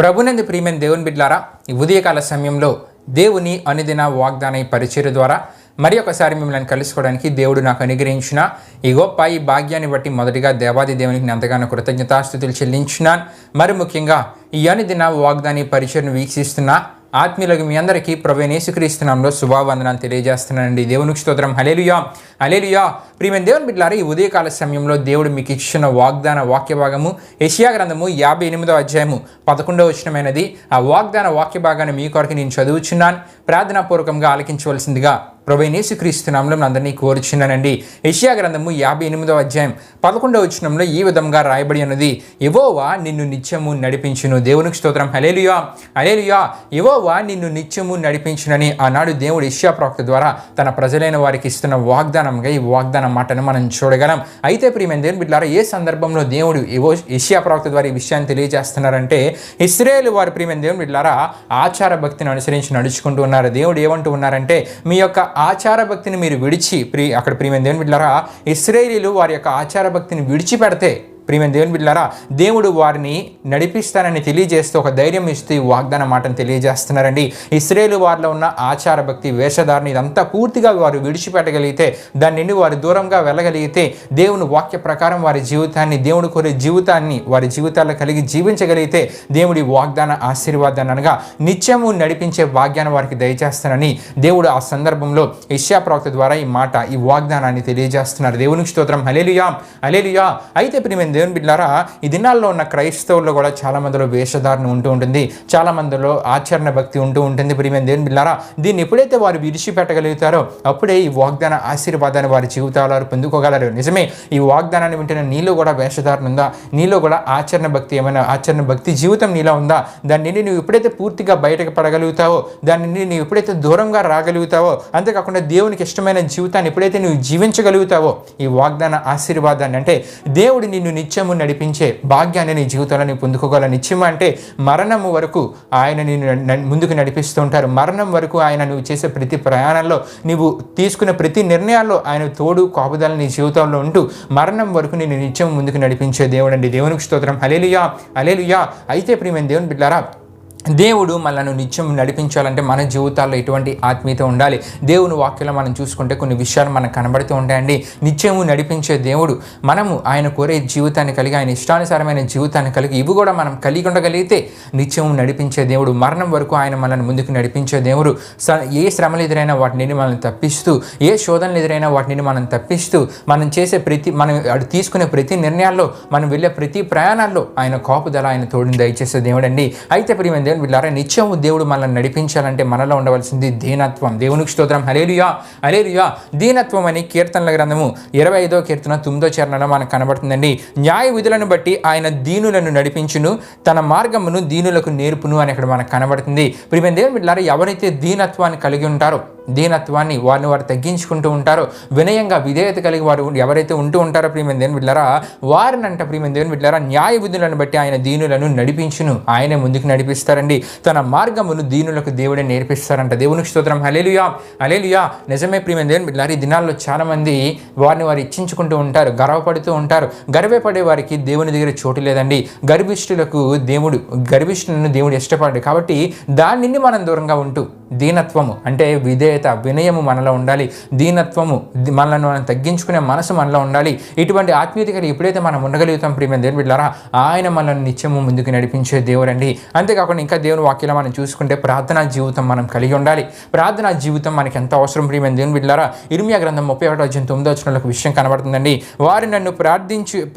ప్రభునందు ప్రియమైన దేవుని బిడ్డలారా, ఈ ఉదయకాల సమయంలో దేవుని అనుదిన వాగ్దాన పరిచర్య ద్వారా మరి ఒకసారి మిమ్మల్ని కలుసుకోవడానికి దేవుడు నాకు అనుగ్రహించిన ఈ గొప్ప ఈ భాగ్యాన్ని బట్టి మొదటిగా దేవాది దేవునికి నేను ఎంతగానో కృతజ్ఞతాస్తుతులు చెల్లించున్నాను. మరి ముఖ్యంగా ఈ అనుదిన వాగ్దాన పరిచర్యను వీక్షిస్తున్న ఆత్మీయులకు మీ అందరికీ ప్రభువైన యేసుక్రీస్తు నామములో శుభావందనాలు తెలియజేస్తున్నానండి. దేవునికి స్తోత్రం. హల్లెలూయా హల్లెలూయా. ప్రియమైన దేవుని బిడ్డలారా, ఈ ఉదయకాల సమయంలో దేవుడు మీకు ఇచ్చిన వాగ్దాన వాక్య భాగము యెషయా గ్రంథము 58వ అధ్యాయము 11వ వచనమైనది. ఆ వాగ్దాన వాక్య భాగాన్ని మీ కొరకు నేను చదువుచున్నాను. ప్రార్థనాపూర్వకంగా ఆలకించవలసిందిగా ప్రభువైన యేసుక్రీస్తు నామములో అందరినీ కోరుచున్నానండి. యెషయా గ్రంథము 58వ అధ్యాయం 11వ వచనంలో ఈ విధంగా రాయబడి ఉన్నది, యెహోవా నిన్ను నిత్యము నడిపించును. దేవునికి స్తోత్రం. హల్లెలూయా హల్లెలూయా. యెహోవా నిన్ను నిత్యము నడిపించునని ఆనాడు దేవుడు యెషయా ప్రవక్త ద్వారా తన ప్రజలైన వారికి ఇస్తున్న వాగ్దానంగా ఈ వాగ్దాన మాటను మనం చూడగలం. అయితే ప్రియమైన దేవుని బిడ్డలారా, ఏ సందర్భంలో దేవుడు యెషయా ప్రవక్త ద్వారా ఈ విషయాన్ని తెలియజేస్తున్నారంటే, ఇశ్రాయేలు వారి ప్రియమైన దేవుని బిడ్డలారా ఆచార భక్తిని అనుసరించి నడుచుకుంటూ ఉన్నారు. దేవుడు ఏమంటూ ఉన్నారంటే, మీ యొక్క ఆచార భక్తిని మీరు విడిచి అక్కడ ప్రియమైన దేవుని బిడ్డలారా ఇశ్రాయేలీలు వారి యొక్క ఆచార భక్తిని విడిచిపెడితే ప్రియమైన దేవుని బిడ్డలారా దేవుడు వారిని నడిపిస్తానని తెలియజేస్తూ ఒక ధైర్యం ఇస్తూ ఈ వాగ్దాన మాటను తెలియజేస్తున్నారండి. ఇశ్రాయేలు వారిలో ఉన్న ఆచార భక్తి వేషధారణ ఇదంతా పూర్తిగా వారు విడిచిపెట్టగలిగితే, దాని నుండి వారు దూరంగా వెళ్ళగలిగితే, దేవుని వాక్య ప్రకారం వారి జీవితాన్ని, దేవుడు కోరే జీవితాన్ని వారి జీవితాల్లో కలిగి జీవించగలిగితే దేవుడి వాగ్దాన ఆశీర్వాదాన్ని అనగా నిత్యము నడిపించే భాగ్యాన్ని వారికి దయచేస్తానని దేవుడు ఆ సందర్భంలో యెషయా ప్రవక్త ద్వారా ఈ వాగ్దానాన్ని తెలియజేస్తున్నారు. దేవునికి స్తోత్రం. హల్లెలూయా హల్లెలూయా. అయితే ప్రియమైన దేవుని బిడ్డలారా, ఈ దినాల్లో ఉన్న క్రైస్తవుల్లో కూడా చాలా మందిలో వేషధారణ ఉంటూ ఉంటుంది, చాలా మందిలో ఆచరణ భక్తి ఉంటూ ఉంటుంది. ప్రియమైన దేవుని బిడ్డలారా, దీన్ని ఎప్పుడైతే వారు విడిచిపెట్టగలుగుతారో అప్పుడే ఈ వాగ్దాన ఆశీర్వాదాన్ని వారి జీవితాల్లో పొందుకోగలరు. నిజమే, ఈ వాగ్దానాన్ని వింటున్న నీలో కూడా వేషధారణ ఉందా? నీలో కూడా ఆచరణ భక్తి జీవితం నీలో ఉందా? దాని నుండి నువ్వు ఎప్పుడైతే పూర్తిగా బయటకు పడగలుగుతావో, దాని నుండి నువ్వు ఎప్పుడైతే దూరంగా రాగలుగుతావో, అంతేకాకుండా దేవునికి ఇష్టమైన జీవితాన్ని ఎప్పుడైతే నువ్వు జీవించగలుగుతావో, ఈ వాగ్దాన ఆశీర్వాదాన్ని అంటే దేవుడు నిన్ను నిత్యము నడిపించే భాగ్యాన్ని నీ జీవితంలో నీవు పొందుకోగల. నిత్యము అంటే మరణం వరకు ఆయన నిన్ను ముందుకు నడిపిస్తూ ఉంటారు. మరణం వరకు ఆయన నువ్వు చేసే ప్రతి ప్రయాణంలో, నీవు తీసుకునే ప్రతి నిర్ణయాల్లో ఆయన తోడు కాపుదల నీ జీవితంలో ఉంటూ మరణం వరకు నేను నిత్యం ముందుకు నడిపించే దేవుడు అండి. దేవునికి స్తోత్రం. హల్లెలూయా హల్లెలూయా. అయితే ప్రియమైన దేవుని బిడ్డలారా, దేవుడు మనల్ని నిత్యం నడిపించాలంటే మన జీవితాల్లో ఎటువంటి ఆత్మీయత ఉండాలి. దేవుని వాక్యంలో మనం చూసుకుంటే కొన్ని విషయాలు మనకు కనబడుతూ ఉంటాయండి. నిత్యము నడిపించే దేవుడు, మనము ఆయన కోరే జీవితాన్ని కలిగి, ఆయన ఇష్టానుసారమైన జీవితాన్ని కలిగి, ఇవి కూడా మనం కలిగి ఉండగలిగితే నిత్యము నడిపించే దేవుడు, మరణం వరకు ఆయన మనల్ని ముందుకు నడిపించే దేవుడు. ఏ శ్రమలు ఎదురైనా వాటిని మనం తప్పిస్తూ, ఏ శోధనలు ఎదురైనా వాటిని మనం తప్పిస్తూ, మనం తీసుకునే ప్రతి నిర్ణయాల్లో, మనం వెళ్ళే ప్రతి ప్రయాణాల్లో ఆయన కాపుదల, ఆయన తోడుని దయచేసే దేవుడు అండి. అయితే ప్రియమైన దేవుని బిడ్డలారా, నిత్యము దేవుడు మనల్ని నడిపించాలంటే మనలో ఉండవలసింది దీనత్వం. దేవునికి స్తోత్రం. హల్లెలూయా హల్లెలూయా. దీనత్వం అని కీర్తనల గ్రంథము 25వ కీర్తన 9వ చరణంలో మనకు కనబడుతుందండి. న్యాయ విధులను బట్టి ఆయన దీనులను నడిపించును, తన మార్గమును దీనులకు నేర్పును అని అక్కడ మనకు కనబడుతుంది. ప్రియమైన దేవుని బిడ్డలారా, ఎవరైతే దీనత్వాన్ని కలిగి ఉంటారో, దీనత్వాన్ని వారు తగ్గించుకుంటూ ఉంటారో, వినయంగా విధేయత కలిగి వారు ఎవరైతే ఉంటూ ఉంటారో ప్రియమైన దేవుని బిడ్డలారా, వారినంట ప్రియమైన దేవుని బిడ్డలారా న్యాయ విధులను బట్టి ఆయన దీనులను నడిపించును, ఆయనే ముందుకు నడిపిస్తారండి. తన మార్గమును దీనులకు దేవుడే నేర్పిస్తారంట. దేవునికి స్తోత్రం. హల్లెలూయా హల్లెలూయా. నిజమే ప్రియమైన దేవుని బిడ్డలారా, ఈ దినాల్లో చాలా మంది వారు ఇచ్చించుకుంటూ ఉంటారు, గర్వపడుతూ ఉంటారు. గర్వపడే వారికి దేవుని దగ్గర చోటు లేదండి. గర్విష్ఠులను దేవుడు ఇష్టపడ్డాడు. కాబట్టి దాని నుండి మనం దూరంగా ఉంటూ దీనత్వము అంటే విధేయత, వినయము మనలో ఉండాలి. దీనత్వము, మనల్ని మనం తగ్గించుకునే మనసు మనలో ఉండాలి. ఇటువంటి ఆత్మీయతగా ఎప్పుడైతే మనం ఉండగలుగుతాం ప్రియమైన దేవుని బిడ్డలారా, ఆయన మనల్ని నిత్యము ముందుకు నడిపించే దేవుడండి. అంతేకాకుండా ఇంకా దేవుని వాక్యంలో మనం చూసుకుంటే ప్రార్థనా జీవితం మనం కలిగి ఉండాలి. ప్రార్థనా జీవితం మనకి ఎంత అవసరం ప్రియమైన దేవుని బిడ్డలారా. ఇర్మియా గ్రంథం 31వ అధ్యాయం 9వ వచనంలో ఒక విషయం కనబడుతుందండి. వారు నన్ను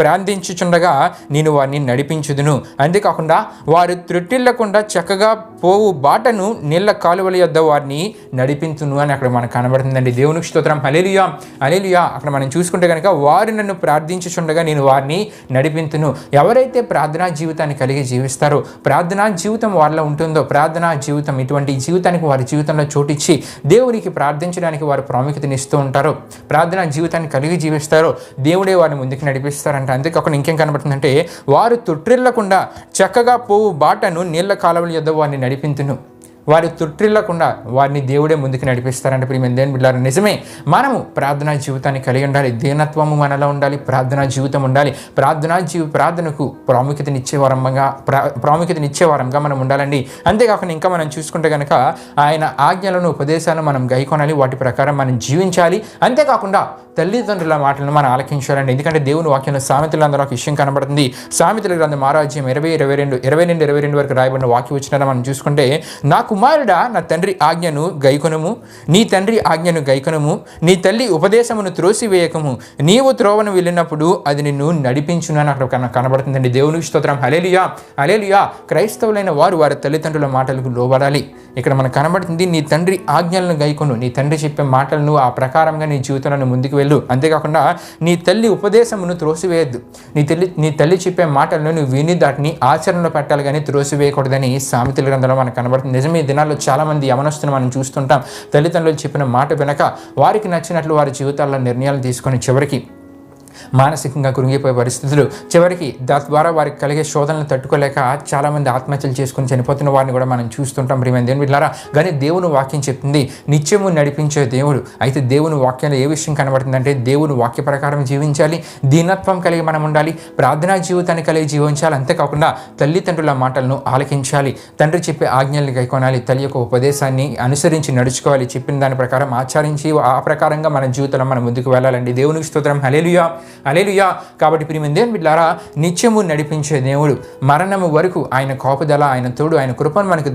ప్రార్థించుచుండగా నేను వారిని నడిపించుదును, అంతేకాకుండా వారు త్రుటిల్లకుండా చక్కగా పోవు బాటను నీళ్ళ కాలువల యొద్ద వారిని నడిపించును అని అక్కడ మనకు కనబడుతుందండి. దేవునికి స్తోత్రం. హల్లెలూయా హల్లెలూయా. అక్కడ మనం చూసుకుంటే కనుక వారు నన్ను ప్రార్థించుచుండగా నేను వారిని నడిపించును. ఎవరైతే ప్రార్థనా జీవితాన్ని కలిగి జీవిస్తారో, ప్రార్థనా జీవితం వారిలో ఉంటుందో, ప్రార్థనా జీవితం ఇటువంటి జీవితానికి వారి జీవితంలో చోటిచ్చి దేవునికి ప్రార్థించడానికి వారు ప్రాముఖ్యతనిస్తూ ఉంటారో, ప్రార్థనా జీవితాన్ని కలిగి జీవిస్తారో, దేవుడే వారిని ముందుకు నడిపిస్తారంట. అంతేకాకుండా ఇంకేం కనబడుతుందంటే, వారు తొట్టిల్లకుండా చక్కగా పోవు బాటను నీళ్ళ కాలువల యొద్ద వారిని నడిపించును. వారి తొట్టిల్లకుండా వారిని దేవుడే ముందుకు నడిపిస్తారంటే ప్రియమైన దేవుని బిడ్డలారా, నిజమే. మనము ప్రార్థనా జీవితాన్ని కలిగి ఉండాలి. దీనత్వము మనలో ఉండాలి. ప్రార్థనా జీవితం ఉండాలి. ప్రార్థనకు ప్రాముఖ్యతనిచ్చే వారంగా మనం ఉండాలండి. అంతేకాకుండా ఇంకా మనం చూసుకుంటే కనుక ఆయన ఆజ్ఞలను ఉపదేశాలను మనం గైకొనాలి. వాటి ప్రకారం మనం జీవించాలి. అంతేకాకుండా తల్లిదండ్రుల మాటలను మనం ఆలకించాలండి. ఎందుకంటే దేవుని వాక్యంలో సామెతలు అందరూ ఒక విషయం కనబడుతుంది. సామెతల గ్రంథం 6:20-22 వరకు రాయబడిన వాక్యం వచ్చిన మనం చూసుకుంటే, నా కుమారుడా నా తండ్రి ఆజ్ఞను గైకొనుము, నీ తండ్రి ఆజ్ఞను గైకొనుము, నీ తల్లి ఉపదేశమును త్రోసివేయకము, నీవు త్రోవను వెళ్ళినప్పుడు అది నిన్ను నడిపించును అని అక్కడ కనబడుతుందండి. దేవునికి స్తోత్రం. హల్లెలూయా, హల్లెలూయా. క్రైస్తవులైన వారి తల్లిదండ్రుల మాటలకు లోబడాలి. ఇక్కడ మనకు కనబడుతుంది, నీ తండ్రి ఆజ్ఞలను గైకొను, నీ తండ్రి చెప్పే మాటలను ఆ ప్రకారంగా నీ జీవితంలో ముందుకు వెళ్ళు. అంతేకాకుండా నీ తల్లి ఉపదేశమును త్రోసివేయద్దు. నీ తల్లి చెప్పే మాటలను నువ్వు విని దాటిని ఆచరణలో పెట్టాలి, కానీ త్రోసివేయకూడదని సామెతల గ్రంథంలో మనకు కనబడుతుంది. నిజమే, ఈ దినాల్లో చాలామంది యవనస్తులను మనం చూస్తుంటాం. తల్లిదండ్రులు చెప్పిన మాట వెనక వారికి నచ్చినట్లు వారి జీవితాల్లో నిర్ణయాలు తీసుకొని చివరికి మానసికంగా కృంగిపోయే పరిస్థితులు, చివరికి తద్వారా వారికి కలిగే శోధనలు తట్టుకోలేక చాలామంది ఆత్మహత్యలు చేసుకుని చనిపోతున్న వారిని కూడా మనం చూస్తుంటాం. ప్రియమైన దేవుని బిడ్డలారా, కానీ దేవుని వాక్యం చెప్తుంది నిత్యము నడిపించే దేవుడు. అయితే దేవుని వాక్యంలో ఏ విషయం కనబడుతుందంటే, దేవుని వాక్య ప్రకారం జీవించాలి, దీనత్వం కలిగి మనం ఉండాలి, ప్రార్థనా జీవితాన్ని కలిగి జీవించాలి. అంతేకాకుండా తల్లిదండ్రుల మాటలను ఆలకించాలి, తండ్రి చెప్పే ఆజ్ఞల్ని గైకొనాలి, తల్లి యొక్క ఉపదేశాన్ని అనుసరించి నడుచుకోవాలి, చెప్పిన దాని ప్రకారం ఆచరించి ఆ ప్రకారంగా మన జీవితంలో మనం ముందుకు వెళ్ళాలండి. దేవునికి స్తోత్రం. హల్లెలూయా, హల్లెలూయా. కాబట్టి ప్రియమైన దేవుని బిడ్డలారా, నిత్యము నడిపించే దేవుడు, మరణము వరకు ఆయన కాపుదల, ఆయన తోడు, ఆయన కృపను మనకు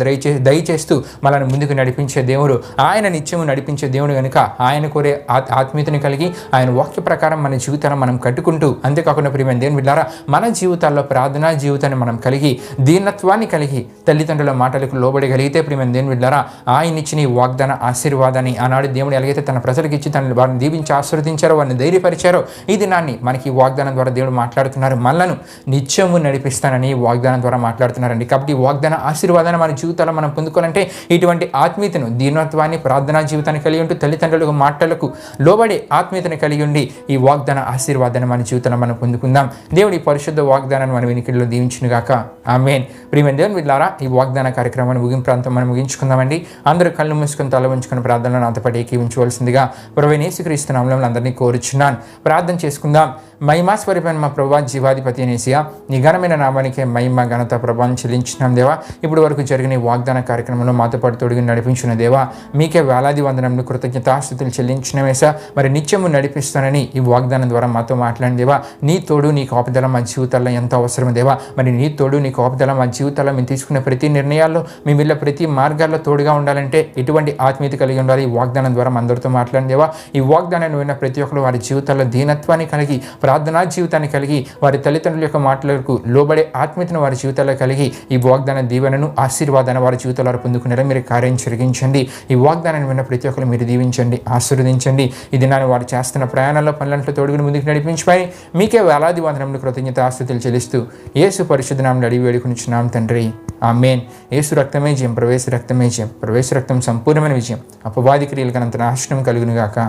దయచేస్తూ మనల్ని ముందుకు నడిపించే దేవుడు. ఆయన నిత్యము నడిపించే దేవుడు కనుక ఆయన కోరే ఆత్మీయతని కలిగి ఆయన వాక్య ప్రకారం మన జీవితాన్ని మనం కట్టుకుంటూ, అంతేకాకుండా ప్రియమైన దేవుని బిడ్డలారా, మన జీవితాల్లో ప్రార్థనా జీవితాన్ని మనం కలిగి దీనత్వాన్ని కలిగి తల్లిదండ్రుల మాటలకు లోబడగలిగితే ప్రియమైన దేవుని బిడ్డలారా, ఆయన ఇచ్చిన ఈ వాగ్దాన ఆశీర్వాదాన్ని ఆనాడు దేవుడు ఎలాగైతే తన ప్రజలకు ఇచ్చి వారిని దీవించి ఆశీర్వదించారో, వారిని ధైర్యపరిచారో, ఈ దినాన్ని మనకి ఈ వాగ్దానం ద్వారా దేవుడు మాట్లాడుతున్నారు. మనలను నిత్యము నడిపిస్తానని వాగ్దానం ద్వారా మాట్లాడుతున్నారండి. కాబట్టి ఈ వాగ్దాన ఆశీర్వాదాన్ని మన జీవితాల్లో మనం పొందుకోవాలంటే ఇటువంటి ఆత్మీయతను, దీనత్వాన్ని, ప్రార్థనా జీవితాన్ని కలిగి ఉంటూ తల్లిదండ్రులకు మాటలకు లోబడే ఆత్మీయతను కలిగి ఉండి ఈ వాగ్దాన ఆశీర్వాదాన్ని మన జీవితంలో మనం పొందుకుందాం. దేవుడి పరిశుద్ధ వాగ్దానాన్ని మన వెనుకల్లో దీవించునుగాక. ఆమేన్. ప్రియమైన దేవుని బిడ్డలారా, ఈ వాగ్దాన కార్యక్రమాన్ని ముగింపు మనం ముగించుకుందామండి. అందరూ కళ్ళు మూసుకొని తల ఉంచుకొని ప్రార్థనలో నాతో పాటు ఏకీవించవలసిందిగా ప్రభువైన యేసుక్రీస్తు నామములో అందరినీ కోరుచున్నాను. ప్రార్థన చేసుకుందాం. మహిమాస్వరూపైన మా ప్రభువా, జీవాధిపతి యేసయ్యా, నీ ఘనమైన నామానికే మహిమ, ఘనత, ప్రభావం చెల్లించినాం దేవా. ఇప్పుడు వరకు జరిగిన ఈ వాగ్దాన కార్యక్రమంలో మాతో పాటు తోడుగా నడిపించిన దేవా, మీకే వేలాది వందనములు, కృతజ్ఞతాస్తుతులు చెల్లించిన వేసా. మరి నిత్యము నడిపిస్తానని ఈ వాగ్దానం ద్వారా మాతో మాట్లాడిన దేవా, నీ తోడు, నీ కాపుదల మా జీవితాల్లో ఎంతో అవసరం దేవా. మరి నీ తోడు, నీ కాపుదల మా జీవితాల్లో మేము తీసుకునే ప్రతి నిర్ణయాల్లో, మేము వెళ్ళే ప్రతి మార్గాల్లో తోడుగా ఉండాలంటే ఎటువంటి ఆత్మీయత కలిగి ఉండాలి. ఈ వాగ్దానం ద్వారా అందరితో మాట్లాడిన దేవా, ఈ వాగ్దానాన్ని విన్న ప్రతి ఒక్కరు వారి జీవితాల్లో దీనత్వాన్ని కలిగి, ప్రార్థనా జీవితాన్ని కలిగి, వారి తల్లిదండ్రుల యొక్క మాటలకు లోబడే ఆత్మీయతను వారి జీవితాల్లో కలిగి ఈ వాగ్దాన దీవెనను, ఆశీర్వాదాన్ని వారి జీవితాల్లో పొందుకునేలా మీరు కార్యం జరిగించండి. ఈ వాగ్దానాన్ని విన్న ప్రతి ఒక్కరు మీరు దీవించండి, ఆశీర్వదించండి. ఇది నాన్న వారు చేస్తున్న ప్రయాణాల్లో పనులంట్లో తోడుగుని ముందుకు నడిపించిపోయి మీకే వేలాది వందనములు, కృతజ్ఞతాస్తుతులు చెల్లిస్తూ యేసు పరిశుద్ధ నామములో అడిగి వేడుకొనుచున్నాం తండ్రి. ఆమేన్. యేసు రక్తమే జయం, ప్రవేశ రక్తమే జయం, ప్రవేశ రక్తం సంపూర్ణమైన విజయం, అపవాది క్రియలకు అనంత నాశనం కలుగునుగాక.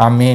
ఆమేన్.